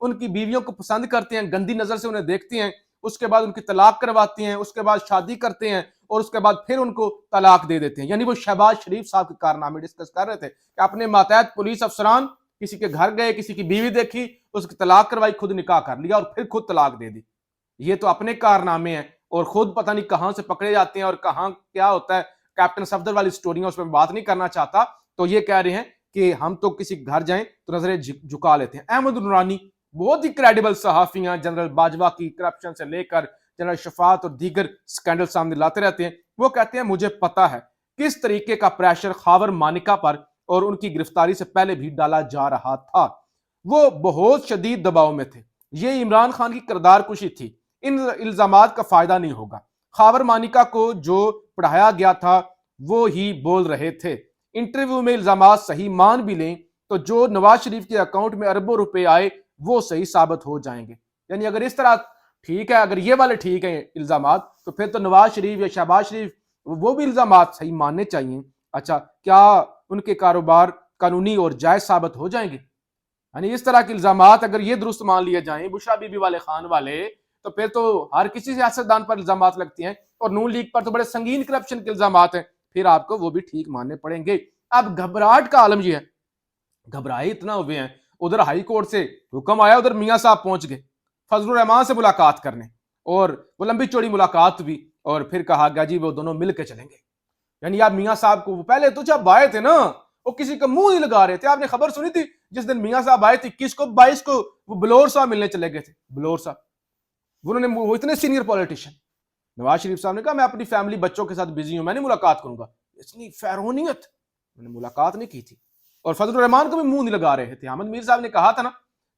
ان کی بیویوں کو پسند کرتے ہیں، گندی نظر سے انہیں دیکھتے ہیں، اس کے بعد ان کی طلاق کرواتے ہیں، اس کے بعد شادی کرتے ہیں اور اس کے بعد پھر ان کو طلاق دے دیتے ہیں۔ یعنی وہ شہباز شریف صاحب کے کارنامے ڈسکس کر رہے تھے کہ اپنے ماتحت پولیس افسران کسی کے گھر گئے، کسی کی بیوی دیکھی، اس کی طلاق کروائی، خود نکاح کر لیا اور پھر خود طلاق دے دی۔ یہ تو اپنے کارنامے ہیں اور خود پتہ نہیں کہاں سے پکڑے جاتے ہیں اور کہاں کیا ہوتا ہے۔ کیپٹن صفدر والی سٹوریاں اس میں بات نہیں کرنا چاہتا، تو یہ کہہ رہے ہیں کہ ہم تو کسی گھر جائیں تو نظریں جھکا لیتے ہیں۔ احمد نورانی بہت ہی کریڈیبل صحافی ہیں، جنرل باجوہ کی کرپشن سے لے کر جنرل شفاعت اور دیگر سکینڈل سامنے لاتے رہتے ہیں۔ وہ کہتے ہیں مجھے پتا ہے کس طریقے کا پریشر خاور مانیکا پر اور ان کی گرفتاری سے پہلے بھی ڈالا جا رہا تھا۔ وہ بہت شدید دباؤ میں تھے، یہ عمران خان کی کردار کشی تھی، ان الزامات کا فائدہ نہیں ہوگا۔ خاور مانیکا کو جو پڑھایا گیا تھا وہ ہی بول رہے تھے۔ انٹرویو میں الزامات صحیح مان بھی لیں تو جو نواز شریف کے اکاؤنٹ میں اربوں روپے آئے وہ صحیح ثابت ہو جائیں گے۔ یعنی اگر اس طرح ٹھیک ہے، اگر یہ والے ٹھیک ہیں الزامات، تو پھر تو نواز شریف یا شہباز شریف وہ بھی الزامات صحیح ماننے چاہیے۔ اچھا، کیا ان کے کاروبار قانونی اور جائز ثابت ہو جائیں گے؟ یعنی اس طرح کے الزامات اگر یہ درست مان لیے جائیں بشرا بی بی والے خان والے، تو پھر تو ہر کسی سیاستدان پر الزامات لگتے ہیں، اور نون لیگ پر تو بڑے سنگین کرپشن کے الزامات ہیں، پھر آپ کو وہ بھی ٹھیک ماننے پڑیں گے۔ اب گھبراہٹ کا عالم یہ ہے، گھبرائے اتنا ہوئے ہیں، ادھر ہائی کورٹ سے حکم آیا، ادھر میاں صاحب پہنچ گئے فضل الرحمان سے ملاقات کرنے، اور وہ لمبی چوڑی ملاقات بھی، اور پھر کہا گیا جی وہ دونوں مل کے چلیں گے۔ یعنی آپ میاں صاحب کو پہلے تو جب آئے تھے نا وہ کسی کا منہ نہیں لگا رہے تھے، آپ نے خبر سنی تھی جس دن میاں صاحب آئے تھے 21 کو 22 کو وہ بلور صاحب ملنے چلے گئے تھے، بلور صاحب وہ اتنے سینئر پولیٹیشین۔ نواز شریف صاحب نے کہا میں اپنی فیملی بچوں کے ساتھ بزی ہوں، میں نہیں ملاقات کروں گا، اتنی فیرونیت، میں نے ملاقات نہیں کی تھی، اور فضل الرحمان کو بھی منہ نہیں لگا رہے تھے۔ احمد میر صاحب نے کہا تھا نا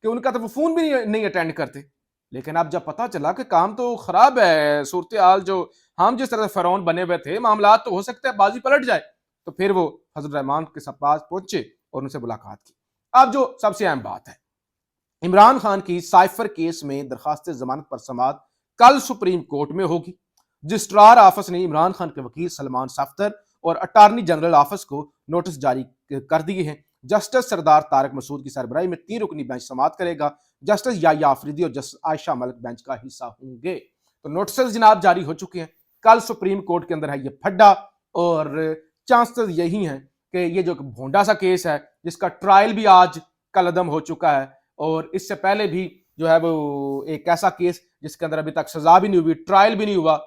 کہ ان کا تو وہ فون بھی نہیں اٹینڈ کرتے، لیکن اب جب پتا چلا کہ کام تو خراب ہے، صورتحال جو ہم جس طرح فرعون بنے ہوئے تھے، معاملات تو ہو سکتا ہے بازی پلٹ جائے، تو پھر وہ فضل الرحمان کے پاس پہنچے اور ان سے ملاقات کی۔ اب جو سب سے اہم بات ہے، عمران خان کی سائفر کیس میں درخواست ضمانت پر سماعت کل سپریم کورٹ میں ہوگی۔ رجسٹرار آفس نے عمران خان کے وکیل سلمان صفدر اور اٹارنی جنرل آفس کو نوٹس جاری کر دیے ہیں۔ جسٹس سردار طارق مسعود کی سربراہی میں 3 رکنی بینچ سماعت کرے گا۔ جسٹس یحییٰ آفریدی اور جسٹس عائشہ ملک بینچ کا حصہ ہوں گے۔ تو نوٹسز جناب جاری ہو چکے ہیں، کل سپریم کورٹ کے اندر ہے یہ پھڈا، اور چانسز یہی ہیں کہ یہ جو بھونڈا سا کیس ہے جس کا ٹرائل بھی آج کل عدم ہو چکا ہے، اور اس سے پہلے بھی جو ہے وہ ایک ایسا کیس جس کے اندر ابھی تک سزا بھی نہیں ہوئی، ٹرائل بھی نہیں ہوا،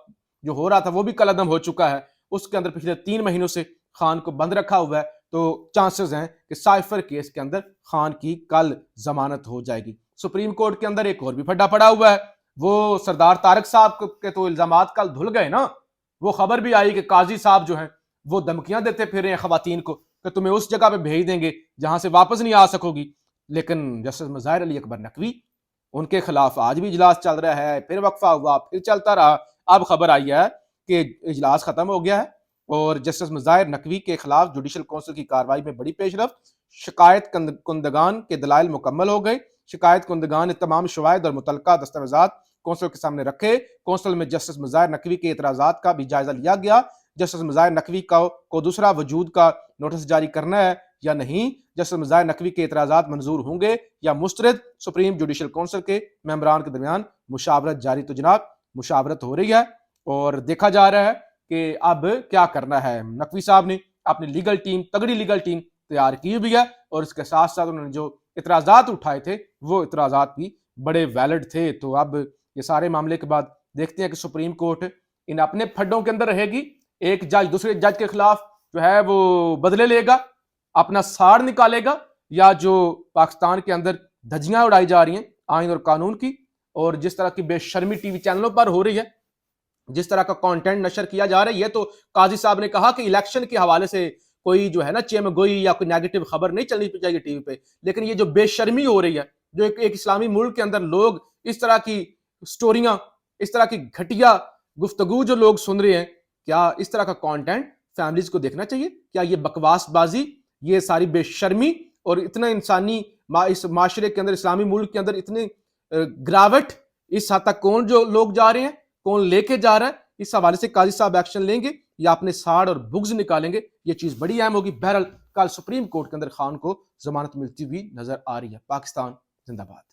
جو ہو رہا تھا وہ بھی کل عدم ہو چکا ہے، اس کے اندر پچھلے 3 مہینوں سے خان کو بند رکھا ہوا ہے، تو چانسز ہیں کہ سائفر کیس کے اندر خان کی کل ضمانت ہو جائے گی۔ سپریم کورٹ کے اندر ایک اور بھی پھڈا پڑا ہوا ہے، وہ سردار طارق صاحب کے تو الزامات کل دھل گئے نا، وہ خبر بھی آئی کہ قاضی صاحب جو ہیں وہ دھمکیاں دیتے پھر رہے ہیں خواتین کو کہ تمہیں اس جگہ پہ بھیج دیں گے جہاں سے واپس نہیں آ سکو گی، لیکن جسٹس مظاہر علی اکبر نقوی ان کے خلاف آج بھی اجلاس چل رہا ہے، پھر وقفہ ہوا، پھر چلتا رہا، اب خبر آئی ہے کہ اجلاس ختم ہو گیا ہے اور جسٹس مظاہر نقوی کے خلاف جوڈیشل کونسل کی کارروائی میں بڑی پیش رفت، شکایت کنندگان کے دلائل مکمل ہو گئے، شکایت کنندگان نے تمام شواہد اور متعلقہ دستاویزات کونسل کے سامنے رکھے، کونسل میں جسٹس مظاہر نقوی کے اعتراضات کا بھی جائزہ لیا گیا، جسٹس مظاہر نقوی کو دوسرا وجود کا نوٹس جاری کرنا ہے یا نہیں، جسٹس مظاہر نقوی کے اعتراضات منظور ہوں گے یا مسترد، سپریم جوڈیشل کونسل کے ممبران کے درمیان مشاورت جاری۔ تو جناب مشاورت ہو رہی ہے اور دیکھا جا رہا ہے کہ اب کیا کرنا ہے۔ نقوی صاحب نے اپنی لیگل ٹیم، تگڑی لیگل ٹیم تیار کی بھی ہے، اور اس کے ساتھ ساتھ انہوں نے جو اعتراضات اٹھائے تھے وہ اعتراضات بھی بڑے ویلڈ تھے۔ تو اب یہ سارے معاملے کے بعد دیکھتے ہیں کہ سپریم کورٹ ان اپنے پھڈوں کے اندر رہے گی، ایک جج دوسرے جج کے خلاف جو ہے وہ بدلے لے گا، اپنا ساڑ نکالے گا، یا جو پاکستان کے اندر دھجیاں اڑائی جا رہی ہیں آئین اور قانون کی، اور جس طرح کی بے شرمی ٹی وی چینلوں پر ہو رہی ہے، جس طرح کا کانٹینٹ نشر کیا جا رہا ہے، یہ تو قاضی صاحب نے کہا کہ الیکشن کے حوالے سے کوئی جو ہے نا چیم گوئی یا کوئی نیگیٹو خبر نہیں چلنی چاہیے ٹی وی پہ، لیکن یہ جو بے شرمی ہو رہی ہے، جو ایک اسلامی ملک کے اندر لوگ اس طرح کی سٹوریاں، اس طرح کی گھٹیا گفتگو جو لوگ سن رہے ہیں، کیا اس طرح کا کانٹینٹ فیملیز کو دیکھنا چاہیے؟ کیا یہ بکواس بازی، یہ ساری بے شرمی اور اتنا انسانی اس معاشرے کے اندر، اسلامی ملک کے اندر اتنے گراوٹ اس حد تک کون جو لوگ جا رہے ہیں، کون لے کے جا رہا ہے، اس حوالے سے قاضی صاحب ایکشن لیں گے یا اپنے ساڑ اور بغض نکالیں گے؟ یہ چیز بڑی اہم ہوگی۔ بہرحال کل سپریم کورٹ کے اندر خان کو ضمانت ملتی ہوئی نظر آ رہی ہے۔ پاکستان زندہ باد۔